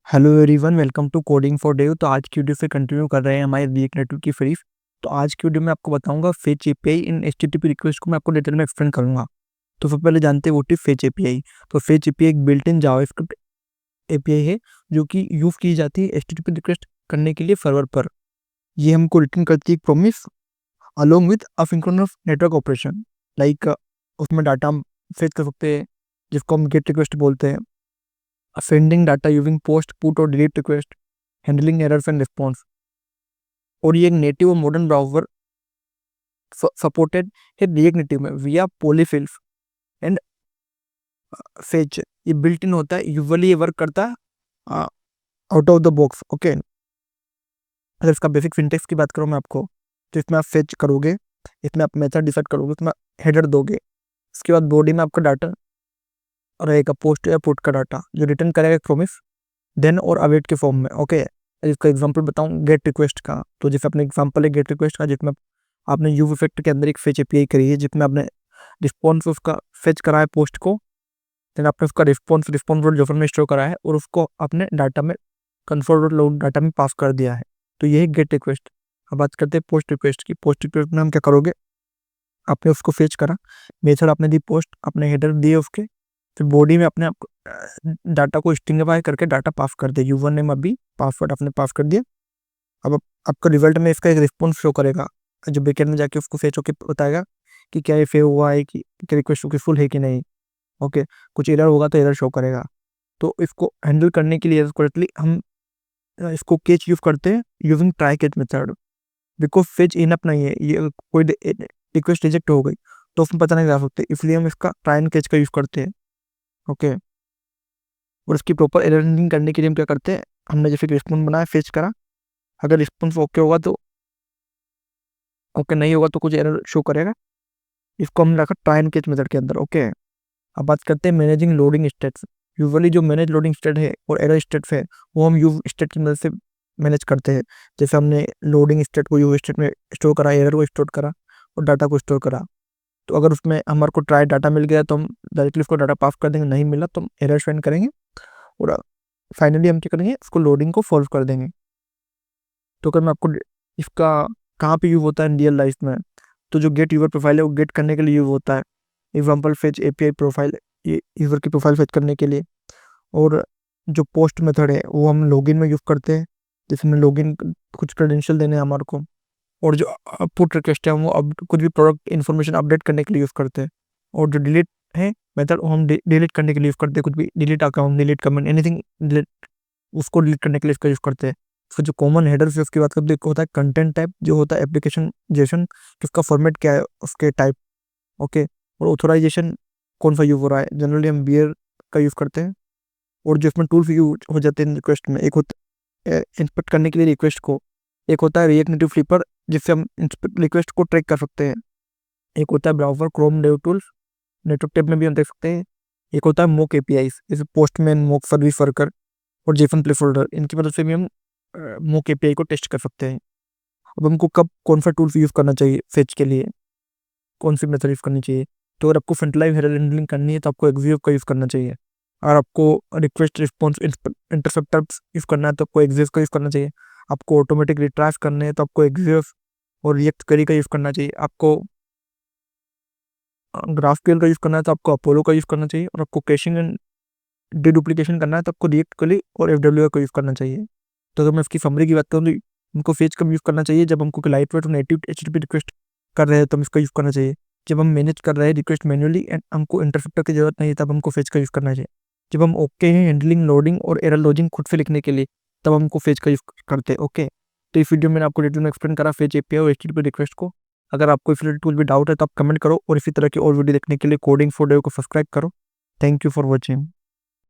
Hello everyone, welcome to coding for Dev. तो आज की वीडियो से कंटिन्यू कर रहे हैं हमारे रिएक्ट नेटवर्क की फ्रीज। तो आज की वीडियो में आपको बताऊंगा फेच एपीआई इन एचटीटीपी रिक्वेस्ट को मैं आपको डिटेल में एक्सप्लेन करूंगा। तो सबसे पहले जानते हैं व्हाट इज फेच एपीआई। तो फेच एपीआई एक बिल्ट इन जावास्क्रिप्ट एपीआई है जो कि यूज की जाती है एचटीटीपी रिक्वेस्ट करने के लिए सर्वर पर। ये हमको रिटर्न करती है एक promise along with asynchronous network operation. Like उसमें डाटा हम फेच कर सकते हैं जिसको हम गेट रिक्वेस्ट बोलते हैं। Sending data using post put और delete request, handling errors and response. और ये एक नेटिव और मॉडर्न ब्राउजर सपोर्टेड है रिएक्ट नेटिव में विया पॉलीफिल्स एंड फेच। ये बिल्ट इन होता है, यूजुअली ये वर्क करता है out of the box. Okay, अगर इसका बेसिक सिंटेक्स की बात करूँ मैं आपको, तो इसमें आप फेच करोगे, इसमें आप मेथड डिसाइड करोगे, इसमें हेडर दोगे, इसके बाद बॉडी में आपका डाटा रहेगा, पोस्ट या पुट का डाटा जो रिटर्न करेगा प्रॉमिस देन और अवेट के फॉर्म में। ओके, इसका एग्जांपल बताऊं गेट रिक्वेस्ट का। तो जैसे अपने एग्जांपल है गेट रिक्वेस्ट का, जिसमें आपने यू इफेक्ट के अंदर एक फेच एपीआई करी है जिसमें आपने रिस्पॉन्स उसका फेच करा है पोस्ट को, देन आपने उसका रिस्पॉन्स जोफर में स्टोर करा है और उसको अपने डाटा में कंसोल लोड डाटा में पास कर दिया है। तो ये है गेट रिक्वेस्ट। अब बात करते हैं पोस्ट रिक्वेस्ट की। पोस्ट रिक्वेस्ट में हम क्या करोगे, आपने उसको फेच करा, मेथड आपने दी पोस्ट, अपने हेडर दिए उसके, फिर बॉडी में अपने आप डाटा को स्ट्रिंगिफाई करके डाटा पास कर दिया, यूजर नेम अभी पासवर्ड आपने पास कर दिया। अब आपका रिजल्ट में इसका एक रिस्पॉन्स शो करेगा जो बैकएंड में जाके उसको फेच होके बताएगा कि क्या ये फेल हुआ है कि रिक्वेस्ट सक्सेसफुल है कि नहीं। ओके, कुछ एरर होगा तो एरर शो करेगा। तो इसको हैंडल करने के लिए करेक्टली हम इसको केच यूज करते हैं यूजिंग ट्राई केच मेथड। बिकॉज फेच इनअप नहीं है, ये कोई रिक्वेस्ट रिजेक्ट हो गई तो उसमें पता नहीं लगा सकते, इसलिए हम इसका ट्राई एंड केच का यूज करते हैं। ओके, और इसकी प्रॉपर एरर हैंडलिंग करने के लिए हम क्या करते हैं, हमने जैसे रिस्पॉन्स बनाया फेच करा, अगर रिस्पॉन्स ओके होगा तो ओके, नहीं होगा तो कुछ एरर शो करेगा, इसको हम रखा ट्राई एंड कैच मेथड के अंदर। ओके, अब बात करते हैं मैनेजिंग लोडिंग स्टेट्स। यूजुअली जो मैनेज लोडिंग स्टेट है और एरर स्टेट है वो हम यूज स्टेट की मदद से मैनेज करते हैं। जैसे हमने लोडिंग स्टेट को यूज स्टेट में स्टोर करा, एरर को स्टोर करा और डाटा को स्टोर करा। तो अगर उसमें हमारे को ट्राई डाटा मिल गया तो हम डायरेक्टली उसको डाटा पास कर देंगे, नहीं मिला तो हम एरर फाइंड करेंगे और फाइनली हम क्या करेंगे, उसको लोडिंग को सॉल्व कर देंगे। तो अगर मैं आपको इसका कहाँ पे यूज होता है रियल लाइफ में, तो जो गेट यूजर प्रोफाइल है वो गेट करने के लिए यूज होता है। एग्जाम्पल फेच एपीआई प्रोफाइल, ये यूजर की प्रोफाइल फेच करने के लिए। और जो पोस्ट मेथड है वो हम लॉगिन में यूज करते हैं, जिसमें लॉगिन कुछ क्रेडेंशियल देने हैं हमारे को। और जो पुट रिक्वेस्ट है वो अब कुछ भी प्रोडक्ट इन्फॉर्मेशन अपडेट करने के लिए यूज करते हैं। और जो डिलीट है मेथड वो हम डिलीट करने के लिए यूज करते हैं, कुछ भी delete account, delete comment, anything delete, उसको डिलीट करने के लिए इसका यूज करते हैं। फिर जो कॉमन हेडर्स है उसकी बात करते हैं, होता है कंटेंट टाइप, जो होता है एप्लीकेशन जेसन, उसका फॉर्मेट क्या है उसके टाइप। ओके, और ऑथोराइजेशन कौन सा यूज हो रहा है, जनरली हम बियर का यूज करते हैं। और जो इसमें टूल्स यूज हो जाते हैं रिक्वेस्ट में, एक होता है इंस्पेक्ट करने के लिए रिक्वेस्ट को, एक होता है रिएक्ट नेटिव फ्लिपर जिससे हम इंस्पेक्ट रिक्वेस्ट को ट्रैक कर सकते हैं, एक होता है browser Chrome dev tools, network tab में भी हम देख सकते हैं, एक होता है मोक एपीआई जैसे पोस्टमैन, मोक सर्विस वर्कर और जेसन प्ले फोल्डर, इनकी मदद से भी हम मोक एपीआई को टेस्ट कर सकते हैं। अब हमको कब कौन सा टूल्स यूज़ करना चाहिए फेच के लिए, कौन सी मेथड यूज़ करनी चाहिए, तो अगर आपको फ्रंट लाइन हेडर हैंडलिंग करनी है तो आपको एक्सवीएफ का यूज़ करना चाहिए। और आपको रिक्वेस्ट रिस्पॉन्स इंटरसेप्टर यूज़ करना है तो आपको एक्सवीएफ का यूज़ करना चाहिए। आपको ऑटोमेटिक रिट्राइव करने हैं तो आपको एक्सवीएफ और रिएक्ट क्वेरी का यूज़ करना चाहिए। आपको ग्राफक्यूएल का यूज़ करना है तो आपको अपोलो का यूज़ करना चाहिए। और आपको कैशिंग एंड डिडुप्लीकेशन करना है तो आपको रिएक्ट क्वेरी और एफडब्ल्यू का यूज़ करना चाहिए। तो अगर मैं इसकी समरी की बात करूँ तो हमको फेच कब यूज़ करना चाहिए, जब हमको लाइट वेट और नेटिव एचटीटीपी रिक्वेस्ट कर रहे हैं तो हम इसका यूज़ करना चाहिए। जब हम मैनेज कर रहे हैं रिक्वेस्ट मैन्युअली एंड हमको इंटरसेप्टर की जरूरत नहीं है तब हमको फेच का यूज़ करना चाहिए। जब हम ओके हैं हैंडलिंग लोडिंग और एरर लॉजिंग खुद से लिखने के लिए तब हमको फेच का यूज़ करते हैं। ओके, तो इस वीडियो में मैंने आपको डिटेल में एक्सप्लेन करा फेच एपीआई और एचटीटीपी रिक्वेस्ट को। अगर आपको इस टूल भी डाउट है तो आप कमेंट करो और इसी तरह की और वीडियो देखने के लिए कोडिंग फॉर डेव को सब्सक्राइब करो। Thank you for watching.